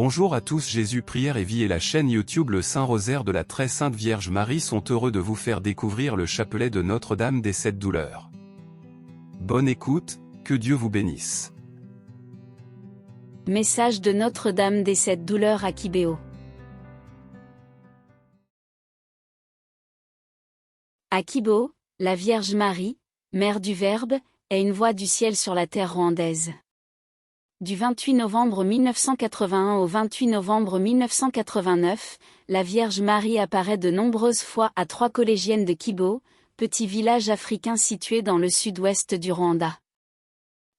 Bonjour à tous, Jésus Prière et Vie et la chaîne YouTube Le Saint-Rosaire de la Très Sainte Vierge Marie sont heureux de vous faire découvrir le chapelet de Notre-Dame des Sept Douleurs. Bonne écoute, que Dieu vous bénisse. Message de Notre-Dame des Sept Douleurs à Kibéo. À Kibo, la Vierge Marie, Mère du Verbe, est une voix du ciel sur la terre rwandaise. Du 28 novembre 1981 au 28 novembre 1989, la Vierge Marie apparaît de nombreuses fois à 3 collégiennes de Kibo, petit village africain situé dans le sud-ouest du Rwanda.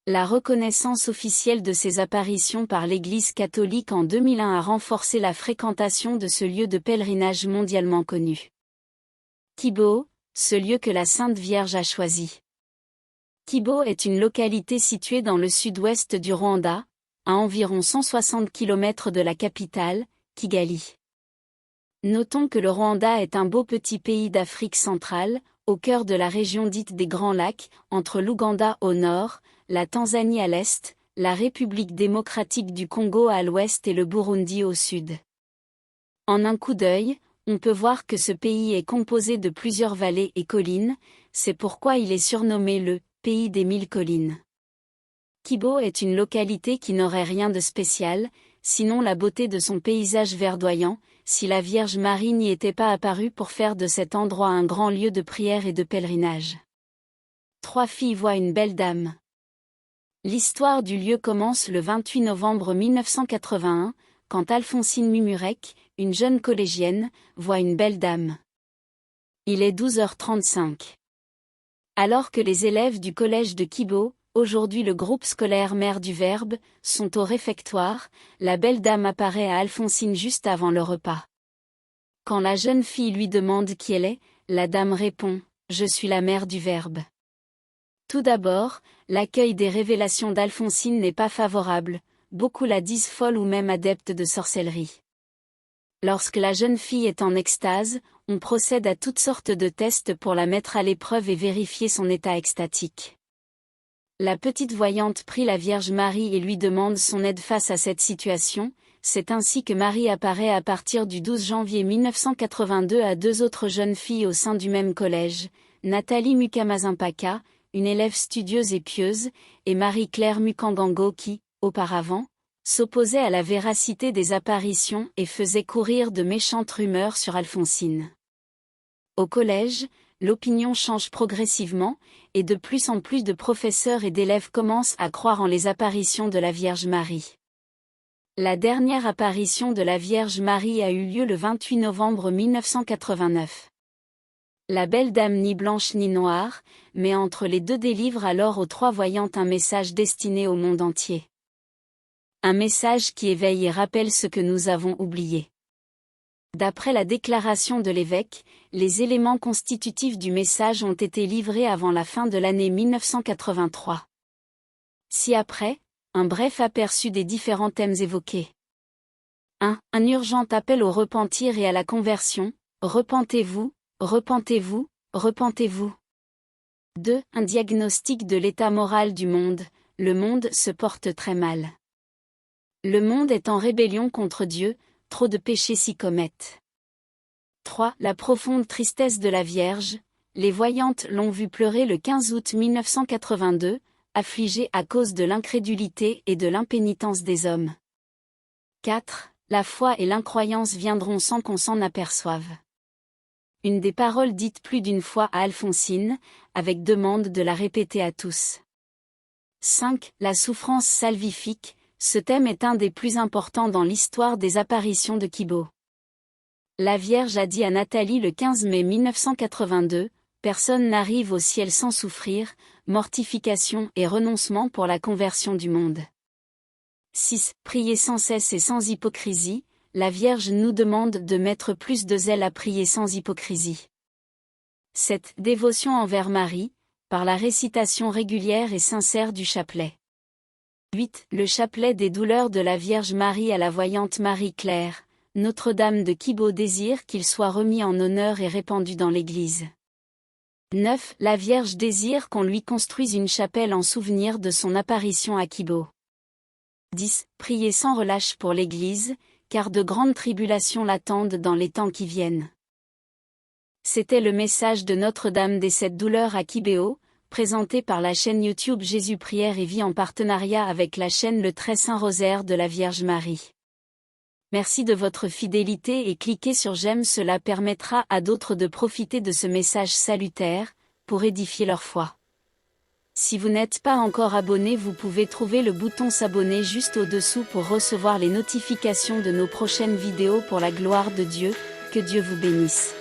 La reconnaissance officielle de ces apparitions par l'Église catholique en 2001 a renforcé la fréquentation de ce lieu de pèlerinage mondialement connu. Kibo, ce lieu que la Sainte Vierge a choisi. Kibo est une localité située dans le sud-ouest du Rwanda, à environ 160 km de la capitale, Kigali. Notons que le Rwanda est un beau petit pays d'Afrique centrale, au cœur de la région dite des Grands Lacs, entre l'Ouganda au nord, la Tanzanie à l'est, la République démocratique du Congo à l'ouest et le Burundi au sud. En un coup d'œil, on peut voir que ce pays est composé de plusieurs vallées et collines, c'est pourquoi il est surnommé le pays des 1000 collines. Kibo est une localité qui n'aurait rien de spécial, sinon la beauté de son paysage verdoyant, si la Vierge Marie n'y était pas apparue pour faire de cet endroit un grand lieu de prière et de pèlerinage. 3 filles voient une belle dame. L'histoire du lieu commence le 28 novembre 1981, quand Alphonsine Mumurek, une jeune collégienne, voit une belle dame. Il est 12h35. Alors que les élèves du collège de Kibo, aujourd'hui le groupe scolaire Mère du Verbe, sont au réfectoire, la belle dame apparaît à Alphonsine juste avant le repas. Quand la jeune fille lui demande qui elle est, la dame répond « Je suis la Mère du Verbe ». Tout d'abord, l'accueil des révélations d'Alphonsine n'est pas favorable, beaucoup la disent folle ou même adepte de sorcellerie. Lorsque la jeune fille est en extase, on procède à toutes sortes de tests pour la mettre à l'épreuve et vérifier son état extatique. La petite voyante prie la Vierge Marie et lui demande son aide face à cette situation, c'est ainsi que Marie apparaît à partir du 12 janvier 1982 à 2 autres jeunes filles au sein du même collège, Nathalie Mukamazimpaka, une élève studieuse et pieuse, et Marie-Claire Mukangango qui, auparavant, s'opposait à la véracité des apparitions et faisait courir de méchantes rumeurs sur Alphonsine. Au collège, l'opinion change progressivement, et de plus en plus de professeurs et d'élèves commencent à croire en les apparitions de la Vierge Marie. La dernière apparition de la Vierge Marie a eu lieu le 28 novembre 1989. La belle dame ni blanche ni noire, mais entre les deux délivre alors aux 3 voyantes un message destiné au monde entier. Un message qui éveille et rappelle ce que nous avons oublié. D'après la déclaration de l'évêque, les éléments constitutifs du message ont été livrés avant la fin de l'année 1983. Ci-après, un bref aperçu des différents thèmes évoqués. 1. Un urgent appel au repentir et à la conversion, repentez-vous, repentez-vous, repentez-vous. 2. Un diagnostic de l'état moral du monde, le monde se porte très mal. Le monde est en rébellion contre Dieu, trop de péchés s'y commettent. 3. La profonde tristesse de la Vierge, les voyantes l'ont vue pleurer le 15 août 1982, affligée à cause de l'incrédulité et de l'impénitence des hommes. 4. La foi et l'incroyance viendront sans qu'on s'en aperçoive. Une des paroles dites plus d'une fois à Alphonsine, avec demande de la répéter à tous. 5. La souffrance salvifique, ce thème est un des plus importants dans l'histoire des apparitions de Kibo. La Vierge a dit à Nathalie le 15 mai 1982, « Personne n'arrive au ciel sans souffrir, mortification et renoncement pour la conversion du monde. » 6. Priez sans cesse et sans hypocrisie, la Vierge nous demande de mettre plus de zèle à prier sans hypocrisie. 7. Dévotion envers Marie, par la récitation régulière et sincère du chapelet. 8. Le chapelet des douleurs de la Vierge Marie à la voyante Marie-Claire, Notre-Dame de Kibo désire qu'il soit remis en honneur et répandu dans l'Église. 9. La Vierge désire qu'on lui construise une chapelle en souvenir de son apparition à Kibo. 10. Priez sans relâche pour l'Église, car de grandes tribulations l'attendent dans les temps qui viennent. C'était le message de Notre-Dame des Sept Douleurs à Kibéo, présenté par la chaîne YouTube Jésus Prière et Vie en partenariat avec la chaîne Le Très Saint Rosaire de la Vierge Marie. Merci de votre fidélité et cliquez sur j'aime, cela permettra à d'autres de profiter de ce message salutaire, pour édifier leur foi. Si vous n'êtes pas encore abonné, vous pouvez trouver le bouton s'abonner juste au-dessous pour recevoir les notifications de nos prochaines vidéos pour la gloire de Dieu. Que Dieu vous bénisse.